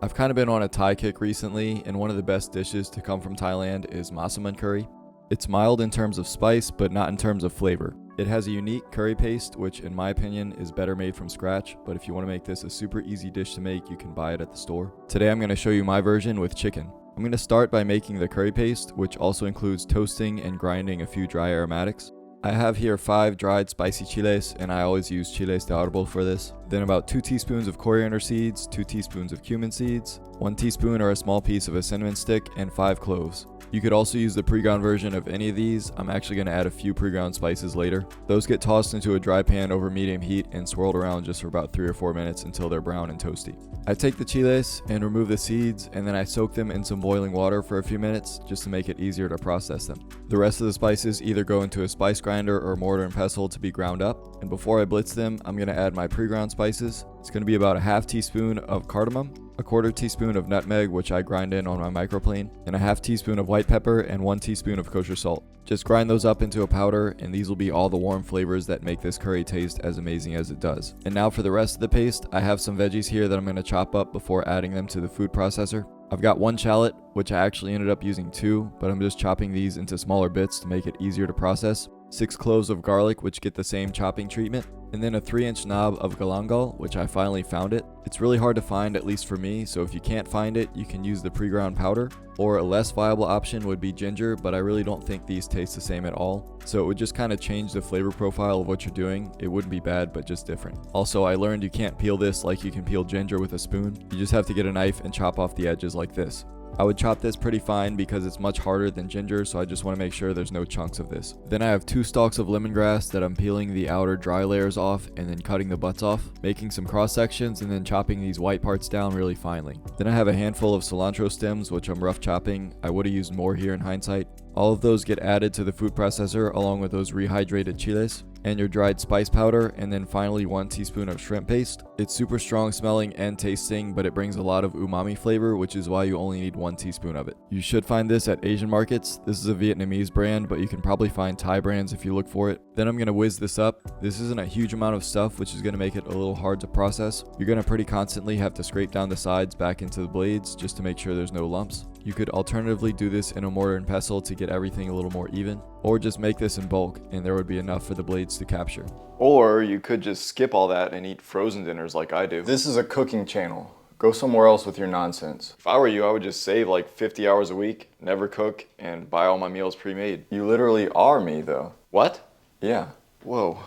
I've kind of been on a Thai kick recently, and one of the best dishes to come from Thailand is Massaman curry. It's mild in terms of spice, but not in terms of flavor. It has a unique curry paste, which in my opinion is better made from scratch, but if you want to make this a super easy dish to make, you can buy it at the store. Today I'm going to show you my version with chicken. I'm going to start by making the curry paste, which also includes toasting and grinding a few dry aromatics. I have here 5 dried spicy chiles, and I always use chiles de árbol for this. Then about 2 teaspoons of coriander seeds, 2 teaspoons of cumin seeds, 1 teaspoon or a small piece of a cinnamon stick, and 5 cloves. You could also use the pre-ground version of any of these. I'm actually going to add a few pre-ground spices later. Those get tossed into a dry pan over medium heat and swirled around just for about 3 or 4 minutes until they're brown and toasty. I take the chiles and remove the seeds, and then I soak them in some boiling water for a few minutes just to make it easier to process them. The rest of the spices either go into a spice grinder or mortar and pestle to be ground up, and before I blitz them, I'm going to add my pre-ground spices. It's going to be about a half teaspoon of cardamom, a quarter teaspoon of nutmeg, which I grind in on my microplane, and a half teaspoon of white pepper and 1 teaspoon of kosher salt. Just grind those up into a powder, and these will be all the warm flavors that make this curry taste as amazing as it does. And now for the rest of the paste, I have some veggies here that I'm going to chop up before adding them to the food processor. I've got 1 shallot, which I actually ended up using 2, but I'm just chopping these into smaller bits to make it easier to process. 6 cloves of garlic, which get the same chopping treatment, and then a 3-inch knob of galangal, which I finally found it. It's really hard to find, at least for me, so if you can't find it, you can use the pre-ground powder, or a less viable option would be ginger, but I really don't think these taste the same at all, so it would just kind of change the flavor profile of what you're doing. It wouldn't be bad, but just different. Also, I learned you can't peel this like you can peel ginger with a spoon. You just have to get a knife and chop off the edges like this. I would chop this pretty fine because it's much harder than ginger, so I just want to make sure there's no chunks of this. Then I have 2 stalks of lemongrass that I'm peeling the outer dry layers off and then cutting the butts off, making some cross sections and then chopping these white parts down really finely. Then I have a handful of cilantro stems, which I'm rough chopping. I would have used more here in hindsight. All of those get added to the food processor along with those rehydrated chiles and your dried spice powder, and then finally 1 teaspoon of shrimp paste. It's super strong smelling and tasting, but it brings a lot of umami flavor, which is why you only need 1 teaspoon of it. You should find this at Asian markets. This is a Vietnamese brand, but you can probably find Thai brands if you look for it. Then I'm going to whiz this up. This isn't a huge amount of stuff, which is going to make it a little hard to process. You're going to pretty constantly have to scrape down the sides back into the blades just to make sure there's no lumps. You could alternatively do this in a mortar and pestle to get everything a little more even, or just make this in bulk and there would be enough for the blades to capture. Or you could just skip all that and eat frozen dinners like I do. This is a cooking channel. Go somewhere else with your nonsense. If I were you, I would just save like 50 hours a week, never cook, and buy all my meals pre-made. You literally are me though. What? Yeah. Whoa.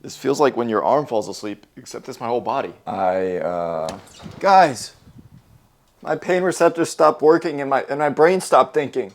This feels like when your arm falls asleep, except it's my whole body. Guys! My pain receptors stopped working and my brain stopped thinking.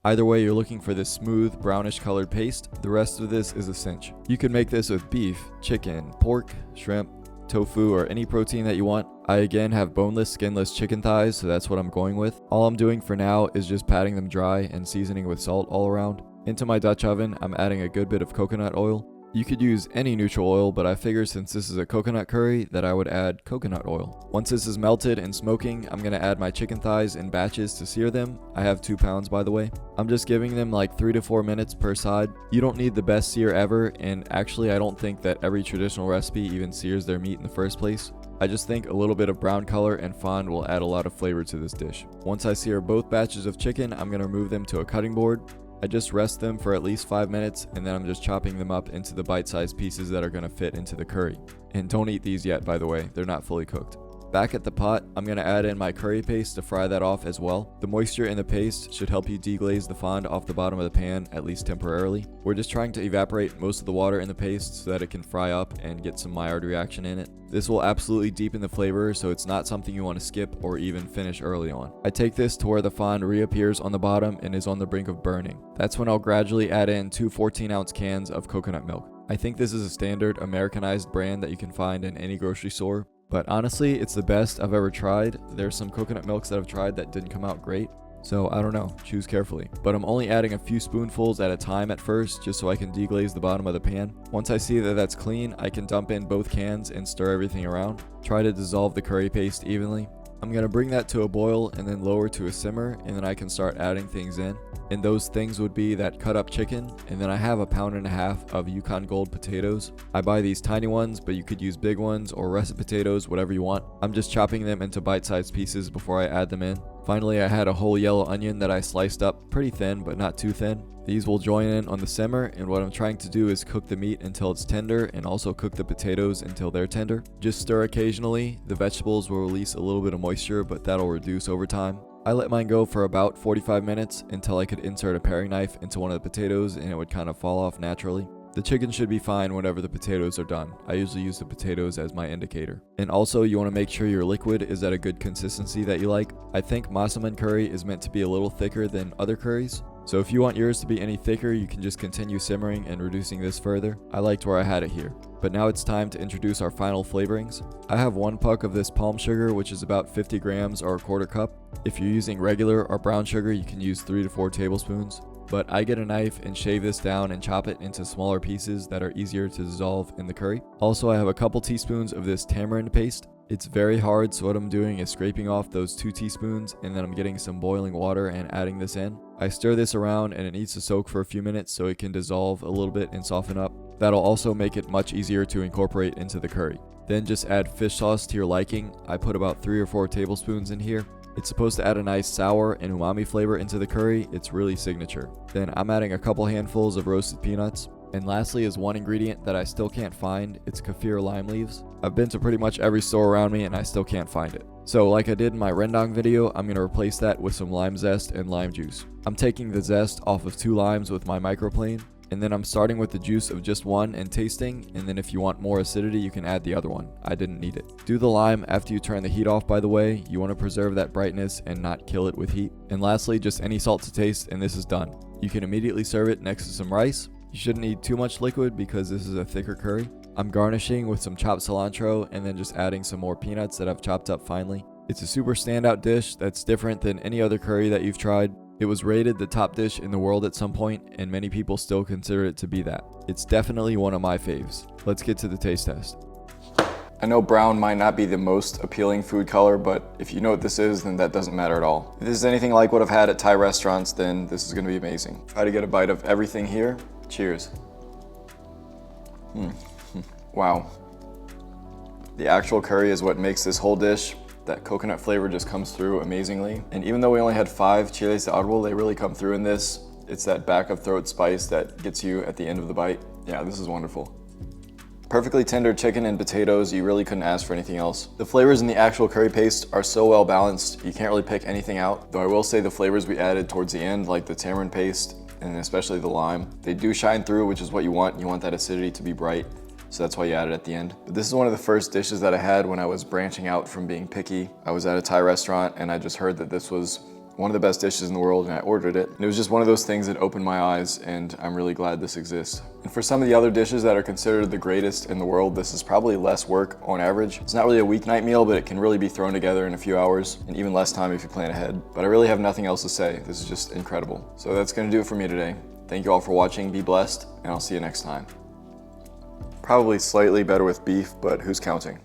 Either way, you're looking for this smooth, brownish colored paste. The rest of this is a cinch. You can make this with beef, chicken, pork, shrimp, tofu, or any protein that you want. I again have boneless, skinless chicken thighs, so that's what I'm going with. All I'm doing for now is just patting them dry and seasoning with salt all around. Into my Dutch oven, I'm adding a good bit of coconut oil. You could use any neutral oil, but I figure since this is a coconut curry that I would add coconut oil. Once this is melted and smoking, I'm going to add my chicken thighs in batches to sear them. I have 2 pounds by the way. I'm just giving them like 3 to 4 minutes per side. You don't need the best sear ever, and actually I don't think that every traditional recipe even sears their meat in the first place. I just think a little bit of brown color and fond will add a lot of flavor to this dish. Once I sear both batches of chicken, I'm going to remove them to a cutting board. I just rest them for at least 5 minutes, and then I'm just chopping them up into the bite-sized pieces that are going to fit into the curry. And don't eat these yet, by the way, they're not fully cooked. Back at the pot, I'm going to add in my curry paste to fry that off as well. The moisture in the paste should help you deglaze the fond off the bottom of the pan, at least temporarily. We're just trying to evaporate most of the water in the paste so that it can fry up and get some Maillard reaction in it. This will absolutely deepen the flavor, so it's not something you want to skip or even finish early on. I take this to where the fond reappears on the bottom and is on the brink of burning. That's when I'll gradually add in 2 14-ounce cans of coconut milk. I think this is a standard Americanized brand that you can find in any grocery store. But honestly, it's the best I've ever tried. There's some coconut milks that I've tried that didn't come out great. So I don't know, choose carefully. But I'm only adding a few spoonfuls at a time at first, just so I can deglaze the bottom of the pan. Once I see that that's clean, I can dump in both cans and stir everything around. Try to dissolve the curry paste evenly. I'm going to bring that to a boil and then lower to a simmer, and then I can start adding things in. And those things would be that cut up chicken, and then I have 1.5 pounds of Yukon Gold potatoes. I buy these tiny ones, but you could use big ones or russet potatoes, whatever you want. I'm just chopping them into bite-sized pieces before I add them in. Finally, I had a whole yellow onion that I sliced up pretty thin, but not too thin. These will join in on the simmer, and what I'm trying to do is cook the meat until it's tender and also cook the potatoes until they're tender. Just stir occasionally. The vegetables will release a little bit of moisture, but that'll reduce over time. I let mine go for about 45 minutes until I could insert a paring knife into one of the potatoes and it would kind of fall off naturally. The chicken should be fine whenever the potatoes are done. I usually use the potatoes as my indicator. And also, you want to make sure your liquid is at a good consistency that you like. I think Massaman curry is meant to be a little thicker than other curries. So if you want yours to be any thicker, you can just continue simmering and reducing this further. I liked where I had it here. But now it's time to introduce our final flavorings. I have 1 puck of this palm sugar, which is about 50 grams or 1/4 cup. If you're using regular or brown sugar, you can use 3 to 4 tablespoons. But I get a knife and shave this down and chop it into smaller pieces that are easier to dissolve in the curry. Also, I have a couple teaspoons of this tamarind paste. It's very hard, so what I'm doing is scraping off those 2 teaspoons, and then I'm getting some boiling water and adding this in. I stir this around and it needs to soak for a few minutes so it can dissolve a little bit and soften up. That'll also make it much easier to incorporate into the curry. Then just add fish sauce to your liking. I put about 3 or 4 tablespoons in here. It's supposed to add a nice sour and umami flavor into the curry. It's really signature. Then I'm adding a couple handfuls of roasted peanuts. And lastly is one ingredient that I still can't find. It's kaffir lime leaves. I've been to pretty much every store around me and I still can't find it. So like I did in my rendang video, I'm going to replace that with some lime zest and lime juice. I'm taking the zest off of 2 limes with my microplane. And then I'm starting with the juice of just one and tasting, and then if you want more acidity, you can add the other one. I didn't need it. Do the lime after you turn the heat off, by the way. You want to preserve that brightness and not kill it with heat. And lastly, just any salt to taste, and this is done. You can immediately serve it next to some rice. You shouldn't need too much liquid because this is a thicker curry. I'm garnishing with some chopped cilantro and then just adding some more peanuts that I've chopped up finely. It's a super standout dish that's different than any other curry that you've tried. It was rated the top dish in the world at some point, and many people still consider it to be that. It's definitely one of my faves. Let's get to the taste test. I know brown might not be the most appealing food color, but if you know what this is, then that doesn't matter at all. If this is anything like what I've had at Thai restaurants, then this is gonna be amazing. Try to get a bite of everything here. Cheers. Wow. The actual curry is what makes this whole dish. That coconut flavor just comes through amazingly. And even though we only had 5 chiles de árbol, they really come through in this. It's that back of throat spice that gets you at the end of the bite. Yeah, this is wonderful. Perfectly tender chicken and potatoes, you really couldn't ask for anything else. The flavors in the actual curry paste are so well balanced, you can't really pick anything out. Though I will say the flavors we added towards the end, like the tamarind paste, and especially the lime, they do shine through, which is what you want. You want that acidity to be bright. So that's why you add it at the end. But this is one of the first dishes that I had when I was branching out from being picky. I was at a Thai restaurant and I just heard that this was one of the best dishes in the world and I ordered it. And it was just one of those things that opened my eyes and I'm really glad this exists. And for some of the other dishes that are considered the greatest in the world, this is probably less work on average. It's not really a weeknight meal, but it can really be thrown together in a few hours and even less time if you plan ahead. But I really have nothing else to say. This is just incredible. So that's gonna do it for me today. Thank you all for watching, be blessed, and I'll see you next time. Probably slightly better with beef, but who's counting?